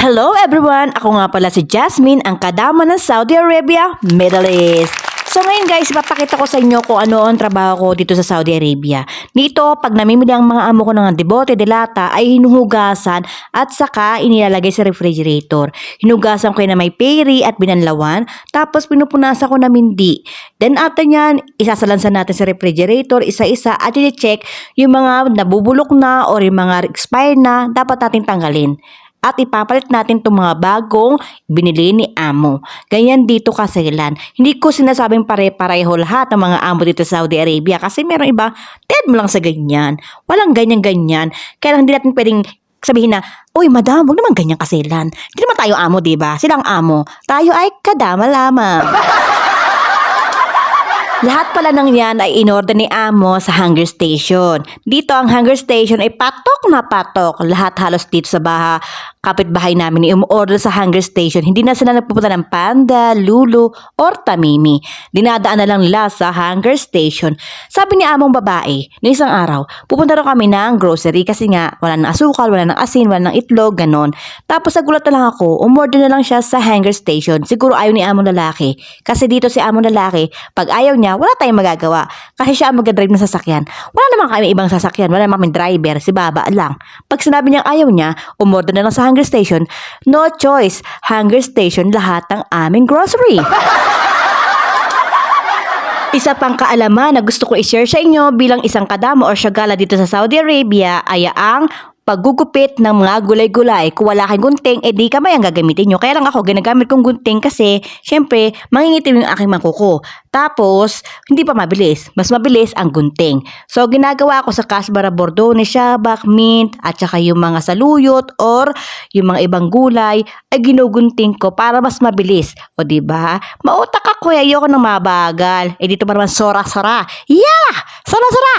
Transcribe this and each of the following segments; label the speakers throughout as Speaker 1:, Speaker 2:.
Speaker 1: Hello everyone! Ako nga pala si Jasmine, ang kadama ng Saudi Arabia, Middle East. So ngayon guys, ipapakita ko sa inyo kung ano ang trabaho ko dito sa Saudi Arabia. Dito, pag namimili ang mga amo ko ng debote de lata, ay hinuhugasan at saka inilalagay sa refrigerator. Hinugasan ko yun na may peri at binanlawan, tapos pinupunasan ko na mindi. Then after nyan, isasalansan natin sa refrigerator, isa-isa at i-check yung mga nabubulok na or yung mga expired na dapat natin tanggalin. At ipapalit natin itong mga bagong binili ni amo. Ganyan dito kasilan. Hindi ko sinasabing pare-pareho lahat ng mga amo dito sa Saudi Arabia kasi meron iba, dead mo lang sa ganyan. Walang ganyan-ganyan. Kaya hindi natin pwedeng sabihin na, uy madam, huwag naman ganyan kasilan. Hindi naman tayo amo, diba? Silang amo. Tayo ay kadama lamang. Lahat pala ng yan ay inorder ni amo sa hunger station. Dito ang hunger station ay patok na patok. Lahat halos dito sa kapitbahay namin i-order sa hunger station. Hindi na sila nagpupunta ng Panda, Lulu, or Tamimi. Dinadaan na lang nila sa hunger station. Sabi ni among babae, noong isang araw, pupunta raw kami ng grocery kasi nga wala ng asukal, wala ng asin, wala ng itlog, ganon. Tapos nagulat na lang ako, umorder na lang siya sa hunger station. Siguro ayaw ni among lalaki. Kasi dito si among lalaki, pag ayaw niya, wala tayong magagawa. Kasi siya ang mag-drive ng sasakyan. Wala naman kami ibang sasakyan, wala naman kami driver, si baba lang. Pag sinabi niyang ayaw niya, umorder na lang sa hunger station, no choice. Hunger station lahat ng aming grocery. Isa pang kaalaman na gusto ko i-share sa inyo bilang isang kadamo o syagala dito sa Saudi Arabia ay ang paggugupit ng mga gulay-gulay. Kung wala kang gunting, di kamay ang gagamitin nyo. Kaya lang ako, ginagamit kong gunting kasi, syempre, mangingitim yung aking mangkuko. Tapos, hindi pa mabilis. Mas mabilis ang gunting. So, ginagawa ko sa kasbara bordones, shabak, mint, at saka yung mga saluyot or yung mga ibang gulay, ay ginugunting ko para mas mabilis. O, diba? Mautak ako, ayoko nang mabagal. Dito pa naman, sora-sora. Yeah! Sora-sora!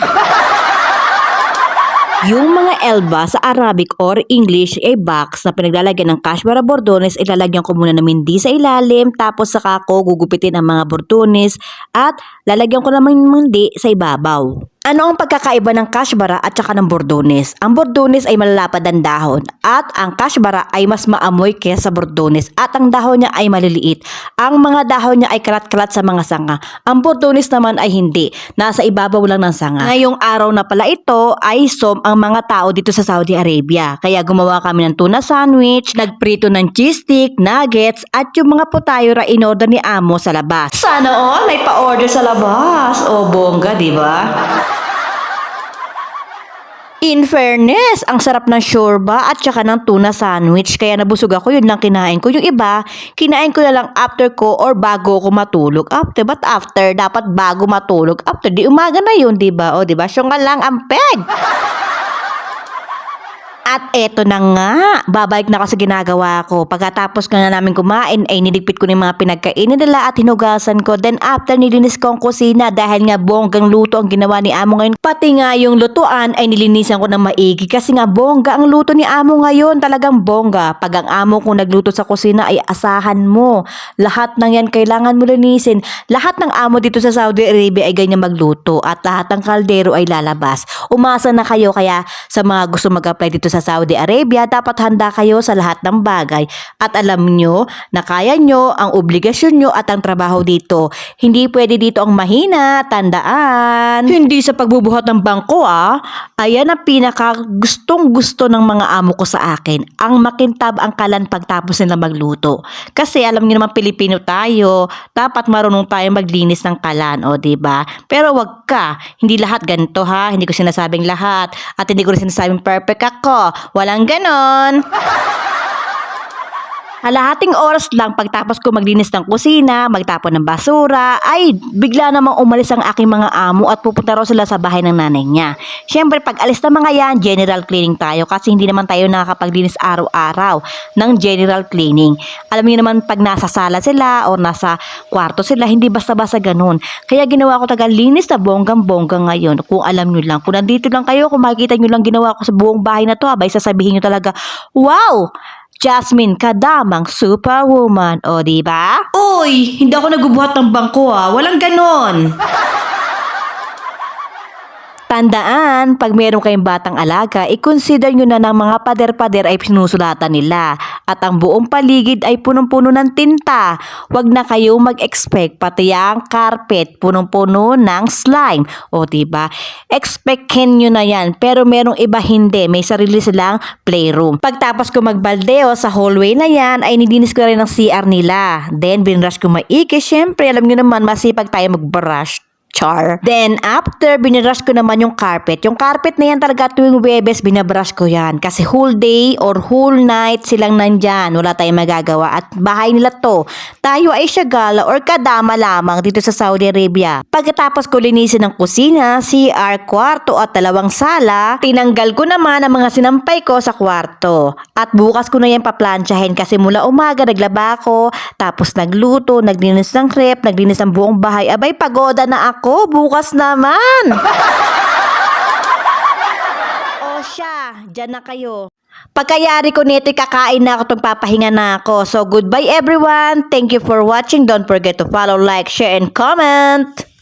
Speaker 1: Yung mga elba sa Arabic or English ay box na pinaglalagyan ng kashmara bordones, ilalagyan ko muna ng mindi sa ilalim, tapos saka ko gugupitin ang mga bordones at lalagyan ko naman ng mindi sa ibabaw. Ano ang pagkakaiba ng kashbara at saka ng bordones? Ang bordones ay malalapad ang dahon at ang kashbara ay mas maamoy kaysa sa bordones at ang dahon niya ay maliliit. Ang mga dahon niya ay kalat-kalat sa mga sanga. Ang bordones naman ay hindi. Nasa ibabaw lang ng sanga. Ngayong araw na pala ito ay som ang mga tao dito sa Saudi Arabia. Kaya gumawa kami ng tuna sandwich, nagprito ng cheese stick, nuggets at yung mga potayora in-order ni amo sa labas. Sana all may pa-order sa labas. O bongga, di ba? In fairness, ang sarap ng shorba at saka ng tuna sandwich. Kaya nabusog ako, yun lang kinain ko. Yung iba, kinain ko na lang after ko or bago ko matulog. After, but after, dapat bago matulog. After, di umaga na yun, diba? O, diba? Siya nga lang ang peg. At eto na nga, babalik na ako sa ginagawa ko. Pagkatapos nga namin kumain, ay niligpit ko ng mga pinagkainin nila at hinugasan ko. Then after, nilinis ko ang kusina dahil nga bonggang luto ang ginawa ni amo ngayon. Pati nga yung lutuan ay nilinisan ko ng maigi kasi nga bongga ang luto ni amo ngayon. Talagang bongga. Pag ang amo kong nagluto sa kusina ay asahan mo. Lahat ng yan kailangan mo linisin. Lahat ng amo dito sa Saudi Arabia ay ganyan magluto at lahat ng kaldero ay lalabas. Umasa na kayo kaya sa mga gusto mag-apply dito sa Saudi Arabia, dapat handa kayo sa lahat ng bagay at alam nyo na kaya nyo ang obligasyon nyo at ang trabaho dito. Hindi pwede dito ang mahina, tandaan. Hindi sa pagbubuhat ng bangko ayan ang pinaka gustong gusto ng mga amo ko sa akin. Ang makintab ang kalan pagtapos nila magluto. Kasi alam nyo naman Pilipino tayo, dapat marunong tayo maglinis ng kalan, o diba? Pero wag ka, hindi lahat ganito hindi ko sinasabing lahat at hindi ko rin sinasabing perfect ako. Walang ganon. Kalahating oras lang pagtapos ko maglinis ng kusina, magtapon ng basura, ay bigla namang umalis ang aking mga amo at pupunta raw sila sa bahay ng nanay niya. Siyempre pag alis ng mga yan, general cleaning tayo kasi hindi naman tayo nakakapaglinis araw-araw ng general cleaning. Alam niyo naman pag nasa sala sila o nasa kwarto sila, hindi basta-basta ganun. Kaya ginawa ko taga linis na bonggang-bongga ngayon. Kung alam nyo lang, kung nandito lang kayo, kung makikita nyo lang ginawa ko sa buong bahay na to, abay sasabihin nyo talaga, wow! Jasmine, kadamang superwoman. O, diba? Uy, hindi ako nagbubuhat ng bangko Walang ganon. Tandaan, pag meron kayong batang alaga, i-consider nyo na ng mga pader-pader ay sinusulatan nila at ang buong paligid ay punong-puno ng tinta. Huwag na kayo mag-expect pati ang carpet punong-puno ng slime. O diba? Expectin nyo na yan, pero merong iba hindi. May sarili silang playroom. Pagtapos ko magbaldeo sa hallway na yan, ay nilinis ko rin ang CR nila. Then, binrush ko maigi. Syempre, alam nyo naman, masipag tayo magbrush. Char. Then, after, binirush ko naman yung carpet. Yung carpet na yan talaga tuwing Webes, binabrush ko yan. Kasi whole day or whole night silang nandyan. Wala tayong magagawa. At bahay nila to. Tayo ay syagala or kadama lamang dito sa Saudi Arabia. Pagkatapos ko linisin ng kusina, CR, kwarto at dalawang sala, tinanggal ko naman ang mga sinampay ko sa kwarto. At bukas ko na yan paplansyahin kasi mula umaga naglaba ako, tapos nagluto, naglinis ng rep, naglinis ng buong bahay. Abay, pagoda na ako. Bukas naman. O siya, dyan na kayo. Pagkayari ko nito, kakain na ako itong papahinga na ako. So, goodbye everyone. Thank you for watching. Don't forget to follow, like, share, and comment.